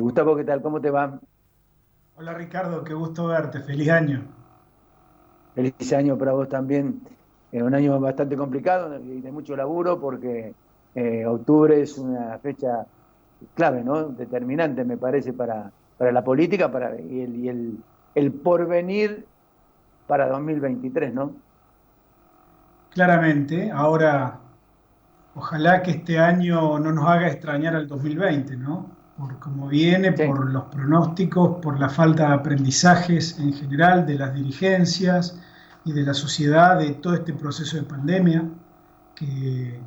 Gustavo, ¿qué tal? ¿Cómo te va? Hola Ricardo, qué gusto verte, feliz año. Feliz año para vos también. Un año bastante complicado y de mucho laburo porque octubre es una fecha clave, ¿no? Determinante, me parece, para la política y el porvenir para 2023, ¿no? Claramente, ahora ojalá que este año no nos haga extrañar al 2020, ¿no? Por cómo viene, Sí, por los pronósticos, por la falta de aprendizajes en general de las dirigencias y de la sociedad de todo este proceso de pandemia, que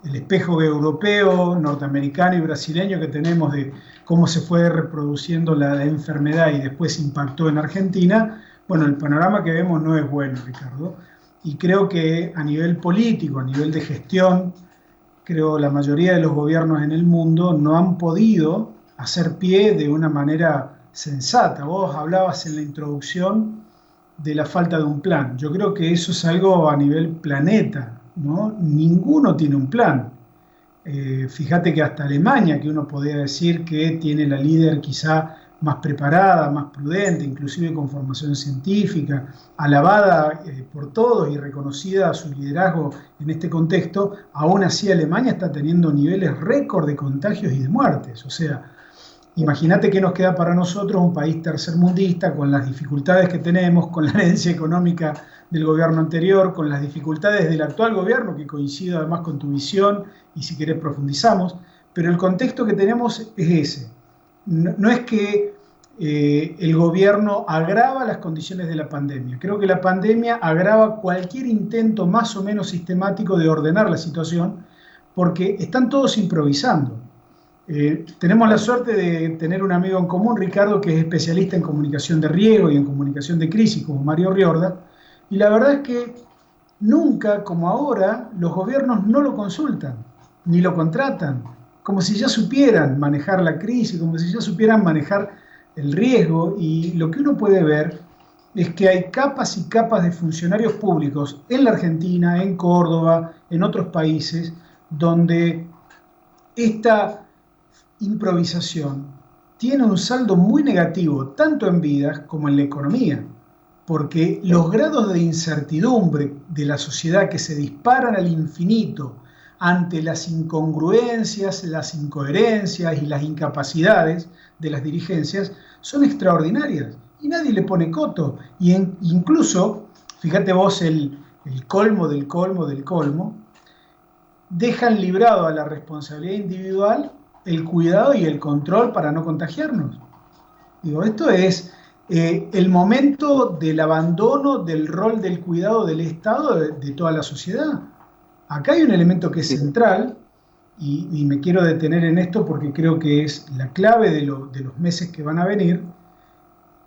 el espejo europeo, norteamericano y brasileño que tenemos de cómo se fue reproduciendo la enfermedad y después impactó en Argentina, bueno, el panorama que vemos no es bueno, Ricardo. Y creo que a nivel político, a nivel de gestión, creo la mayoría de los gobiernos en el mundo no han podido hacer pie de una manera sensata. Vos hablabas en la introducción de la falta de un plan. Yo creo que eso es algo a nivel planeta, ¿no? Ninguno tiene un plan. Fíjate que hasta Alemania, que uno podría decir que tiene la líder quizá más preparada, más prudente, inclusive con formación científica, alabada por todos y reconocida su liderazgo en este contexto, aún así Alemania está teniendo niveles récord de contagios y de muertes. O sea, imagínate qué nos queda para nosotros, un país tercermundista, con las dificultades que tenemos, con la herencia económica del gobierno anterior, con las dificultades del actual gobierno, que coincide además con tu visión, y si querés profundizamos, pero el contexto que tenemos es ese. No es que el gobierno agrava las condiciones de la pandemia. Creo que la pandemia agrava cualquier intento más o menos sistemático de ordenar la situación, porque están todos improvisando. Tenemos la claro. suerte de tener un amigo en común, Ricardo, que es especialista en comunicación de riesgo y en comunicación de crisis, como Mario Riorda, y la verdad es que nunca, como ahora, los gobiernos no lo consultan, ni lo contratan, como si ya supieran manejar la crisis, como si ya supieran manejar el riesgo, y lo que uno puede ver es que hay capas y capas de funcionarios públicos en la Argentina, en Córdoba, en otros países, donde esta improvisación tiene un saldo muy negativo, tanto en vidas como en la economía, porque Sí. los grados de incertidumbre de la sociedad que se disparan al infinito ante las incongruencias, las incoherencias y las incapacidades de las dirigencias son extraordinarias y nadie le pone coto. Incluso, fíjate vos el colmo del colmo del colmo, dejan librado a la responsabilidad individual el cuidado y el control para no contagiarnos. Digo, esto es el momento del abandono del rol del cuidado del Estado de toda la sociedad. Acá hay un elemento que es Sí. central y me quiero detener en esto porque creo que es la clave de los meses que van a venir.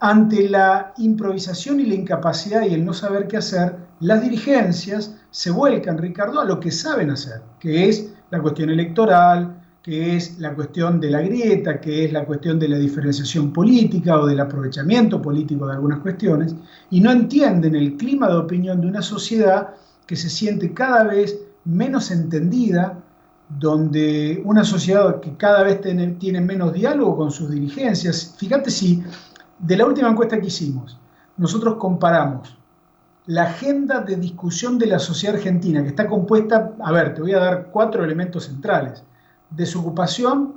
Ante la improvisación y la incapacidad y el no saber qué hacer, las dirigencias se vuelcan, Ricardo, a lo que saben hacer, que es la cuestión electoral, que es la cuestión de la grieta, que es la cuestión de la diferenciación política o del aprovechamiento político de algunas cuestiones, y no entienden el clima de opinión de una sociedad que se siente cada vez menos entendida, donde una sociedad que cada vez tiene menos diálogo con sus dirigencias. Fíjate si de la última encuesta que hicimos, nosotros comparamos la agenda de discusión de la sociedad argentina, que está compuesta, a ver, te voy a dar cuatro elementos centrales: desocupación, Ujú.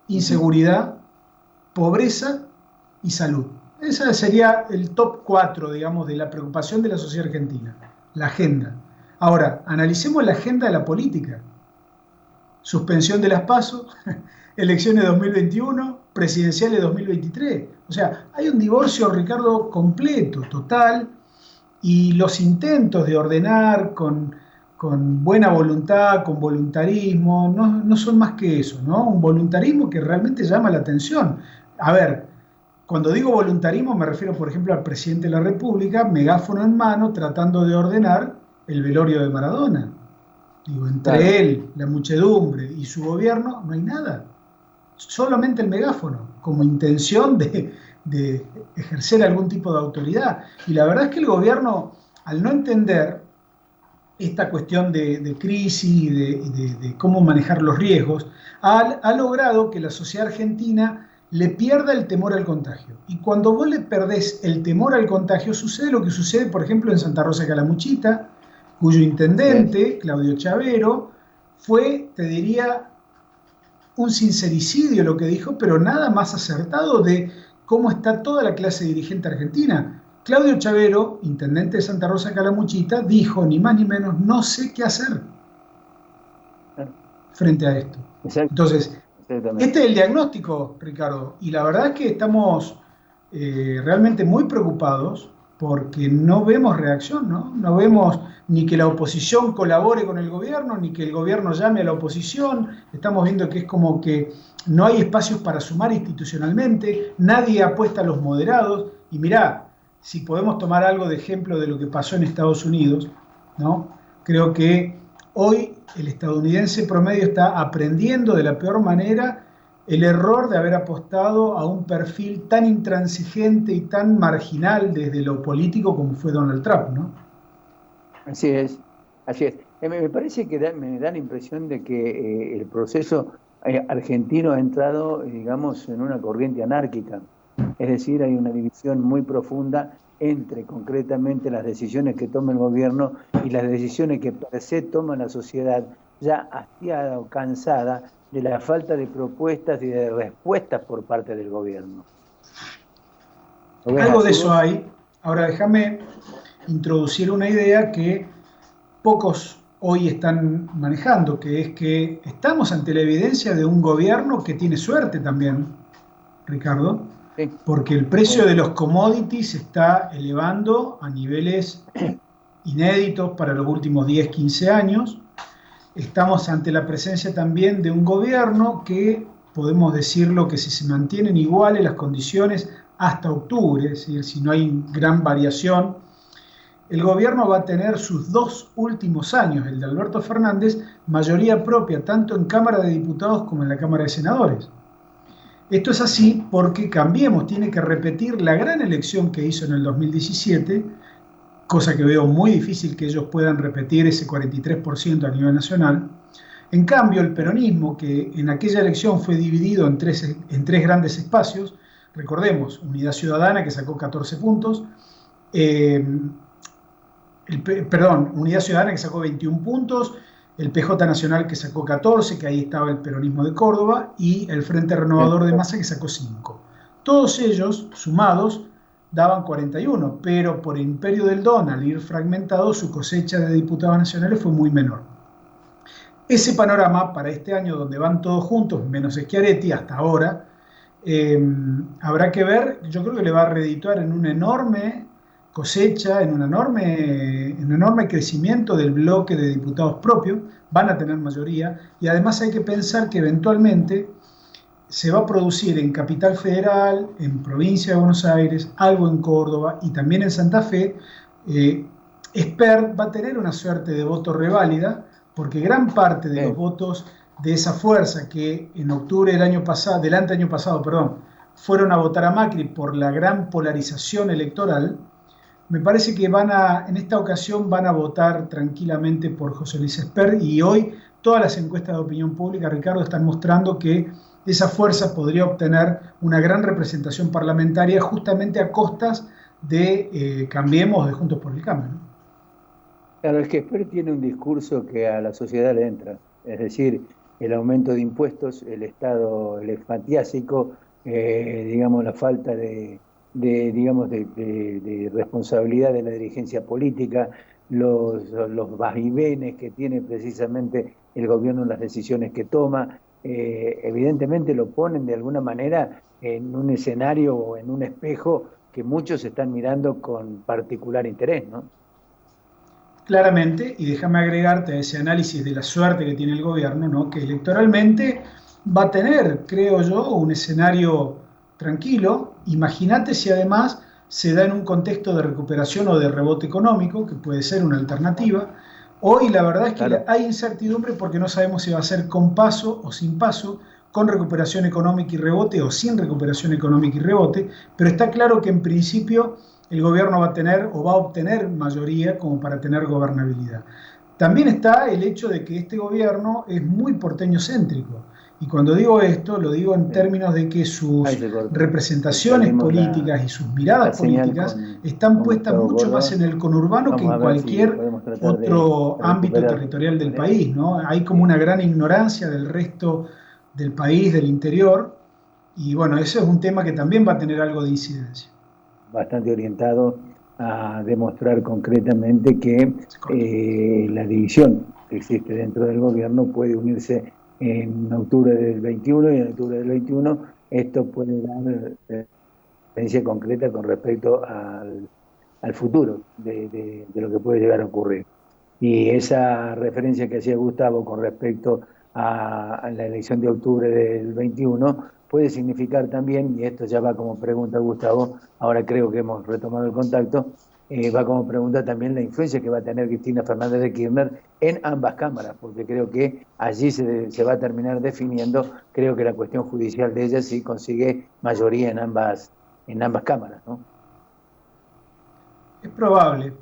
inseguridad, pobreza y salud. Ese sería el top 4, digamos, de la preocupación de la sociedad argentina, la agenda. Ahora, analicemos la agenda de la política. Suspensión de las PASO, elecciones de 2021, presidenciales de 2023. O sea, hay un divorcio, Ricardo, completo, total, y los intentos de ordenar con buena voluntad, con voluntarismo, no son más que eso, ¿no? Un voluntarismo que realmente llama la atención. A ver, cuando digo voluntarismo me refiero, por ejemplo, al presidente de la República, megáfono en mano, tratando de ordenar el velorio de Maradona. Digo, entre Claro. él, la muchedumbre y su gobierno no hay nada, solamente el megáfono, como intención de ejercer algún tipo de autoridad. Y la verdad es que el gobierno, al no entender esta cuestión de crisis y de cómo manejar los riesgos, ha logrado que la sociedad argentina le pierda el temor al contagio. Y cuando vos le perdés el temor al contagio, sucede lo que sucede, por ejemplo, en Santa Rosa de Calamuchita, cuyo intendente, Claudio Chavero, fue, te diría, un sincericidio lo que dijo, pero nada más acertado de cómo está toda la clase dirigente argentina. Claudio Chavero, intendente de Santa Rosa de Calamuchita, dijo, ni más ni menos, no sé qué hacer frente a esto. Entonces, este es el diagnóstico, Ricardo, y la verdad es que estamos realmente muy preocupados porque no vemos reacción, ¿no? No vemos ni que la oposición colabore con el gobierno, ni que el gobierno llame a la oposición. Estamos viendo que es como que no hay espacios para sumar institucionalmente, nadie apuesta a los moderados. Y mirá, si podemos tomar algo de ejemplo de lo que pasó en Estados Unidos, ¿no? Creo que hoy el estadounidense promedio está aprendiendo de la peor manera el error de haber apostado a un perfil tan intransigente y tan marginal desde lo político como fue Donald Trump, ¿no? Así es, así es. Me parece que me da la impresión de que el proceso argentino ha entrado, digamos, en una corriente anárquica. Es decir, hay una división muy profunda entre concretamente las decisiones que toma el gobierno y las decisiones que per se toma la sociedad, ya hastiada o cansada de la falta de propuestas y de respuestas por parte del gobierno. Algo de eso hay. Ahora déjame introducir una idea que pocos hoy están manejando, que es que estamos ante la evidencia de un gobierno que tiene suerte también, Ricardo, sí, porque el precio de los commodities se está elevando a niveles inéditos para los últimos 10, 15 años. Estamos ante la presencia también de un gobierno que, podemos decirlo, que si se mantienen iguales las condiciones hasta octubre, es decir, si no hay gran variación, el gobierno va a tener sus 2 últimos años, el de Alberto Fernández, mayoría propia tanto en Cámara de Diputados como en la Cámara de Senadores. Esto es así porque Cambiemos tiene que repetir la gran elección que hizo en el 2017, cosa que veo muy difícil que ellos puedan repetir ese 43% a nivel nacional. En cambio, el peronismo, que en aquella elección fue dividido en tres grandes espacios, recordemos, Unidad Ciudadana, que sacó 14 puntos, Unidad Ciudadana, que sacó 21 puntos, el PJ Nacional, que sacó 14, que ahí estaba el peronismo de Córdoba, y el Frente Renovador de Massa, que sacó 5. Todos ellos, sumados, daban 41, pero por el imperio del Don, al ir fragmentado, su cosecha de diputados nacionales fue muy menor. Ese panorama para este año, donde van todos juntos, menos Schiaretti hasta ahora, habrá que ver. Yo creo que le va a redituar en una enorme cosecha, en un enorme crecimiento del bloque de diputados propios, van a tener mayoría, y además hay que pensar que eventualmente se va a producir en Capital Federal, en Provincia de Buenos Aires, algo en Córdoba y también en Santa Fe. Espert va a tener una suerte de voto reválida, porque gran parte de los votos de esa fuerza que en octubre del año pasado, fueron a votar a Macri por la gran polarización electoral, me parece que en esta ocasión van a votar tranquilamente por José Luis Espert, y hoy todas las encuestas de opinión pública, Ricardo, están mostrando que esa fuerza podría obtener una gran representación parlamentaria justamente a costas de Cambiemos, de Juntos por el Cambio, ¿no? Claro, es que Espert tiene un discurso que a la sociedad le entra, es decir, el aumento de impuestos, el Estado elefantiásico, digamos, la falta de responsabilidad de la dirigencia política, los vaivenes que tiene precisamente el gobierno en las decisiones que toma, evidentemente lo ponen de alguna manera en un escenario o en un espejo que muchos están mirando con particular interés, ¿no? Claramente, y déjame agregarte a ese análisis de la suerte que tiene el gobierno, ¿no?, que electoralmente va a tener, creo yo, un escenario tranquilo. Imagínate si además se da en un contexto de recuperación o de rebote económico, que puede ser una alternativa. Hoy la verdad es que hay incertidumbre porque no sabemos si va a ser con paso o sin paso, con recuperación económica y rebote o sin recuperación económica y rebote, pero está claro que en principio el gobierno va a tener o va a obtener mayoría como para tener gobernabilidad. también está el hecho de que este gobierno es muy porteño-céntrico. Y cuando digo esto, lo digo en términos de que sus representaciones políticas y sus miradas políticas están puestas mucho más en el conurbano que en cualquier otro ámbito territorial del país, ¿no? Hay como una gran ignorancia del resto del país, del interior, y bueno, eso es un tema que también va a tener algo de incidencia. Bastante orientado a demostrar concretamente que la división que existe dentro del gobierno puede unirse en octubre del 21, y en octubre del 21 esto puede dar experiencia concreta con respecto al futuro de lo que puede llegar a ocurrir. Y esa referencia que hacía Gustavo con respecto a la elección de octubre del 21 puede significar también, y esto ya va como pregunta, Gustavo, ahora creo que hemos retomado el contacto, va como pregunta también la influencia que va a tener Cristina Fernández de Kirchner en ambas cámaras, porque creo que allí se va a terminar definiendo, creo que la cuestión judicial de ella si consigue mayoría en ambas cámaras, ¿no? Es probable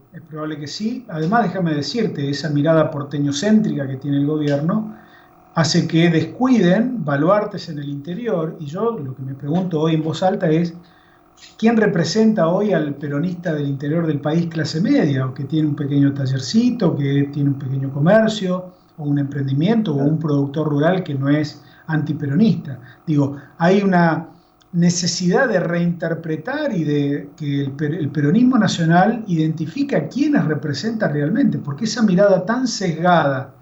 que sí. Además, déjame decirte, esa mirada porteñocéntrica que tiene el gobierno hace que descuiden baluartes en el interior, y yo lo que me pregunto hoy en voz alta es ¿quién representa hoy al peronista del interior del país clase media, o que tiene un pequeño tallercito, que tiene un pequeño comercio, o un emprendimiento, o un productor rural que no es antiperonista? Digo, hay una necesidad de reinterpretar y de que el peronismo nacional identifique a quiénes representa realmente, porque esa mirada tan sesgada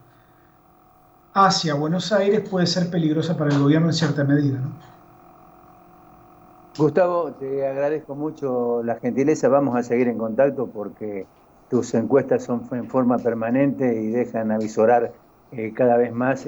hacia Buenos Aires puede ser peligrosa para el gobierno en cierta medida, ¿no? Gustavo, te agradezco mucho la gentileza. Vamos a seguir en contacto porque tus encuestas son en forma permanente y dejan avisorar cada vez más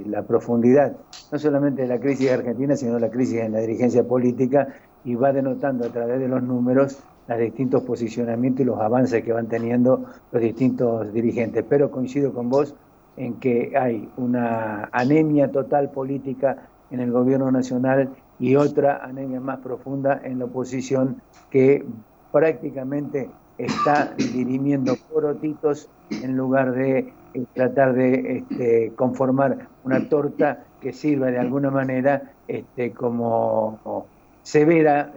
la profundidad, no solamente de la crisis argentina, sino la crisis en la dirigencia política, y va denotando a través de los números los distintos posicionamientos y los avances que van teniendo los distintos dirigentes. Pero coincido con vos en que hay una anemia total política en el gobierno nacional y otra anemia más profunda en la oposición, que prácticamente está dirimiendo porotitos en lugar de tratar de conformar una torta que sirva de alguna manera como severa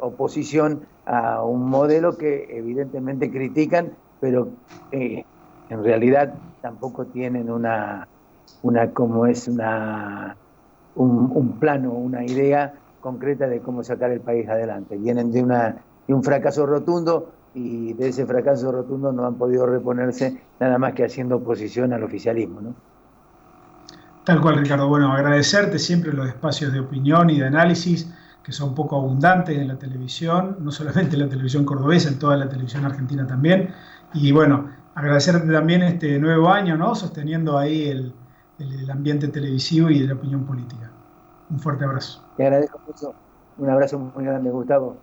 oposición a un modelo que evidentemente critican, pero en realidad tampoco tienen un plano, una idea concreta de cómo sacar el país adelante. Vienen de un fracaso rotundo, y de ese fracaso rotundo no han podido reponerse nada más que haciendo oposición al oficialismo, ¿no? Tal cual, Ricardo. Bueno, agradecerte siempre los espacios de opinión y de análisis que son poco abundantes en la televisión, no solamente en la televisión cordobesa, en toda la televisión argentina también. Y bueno, agradecerte también este nuevo año, ¿no? Sosteniendo ahí el ambiente televisivo y de la opinión política. Un fuerte abrazo. Te agradezco mucho. Un abrazo muy grande, Gustavo.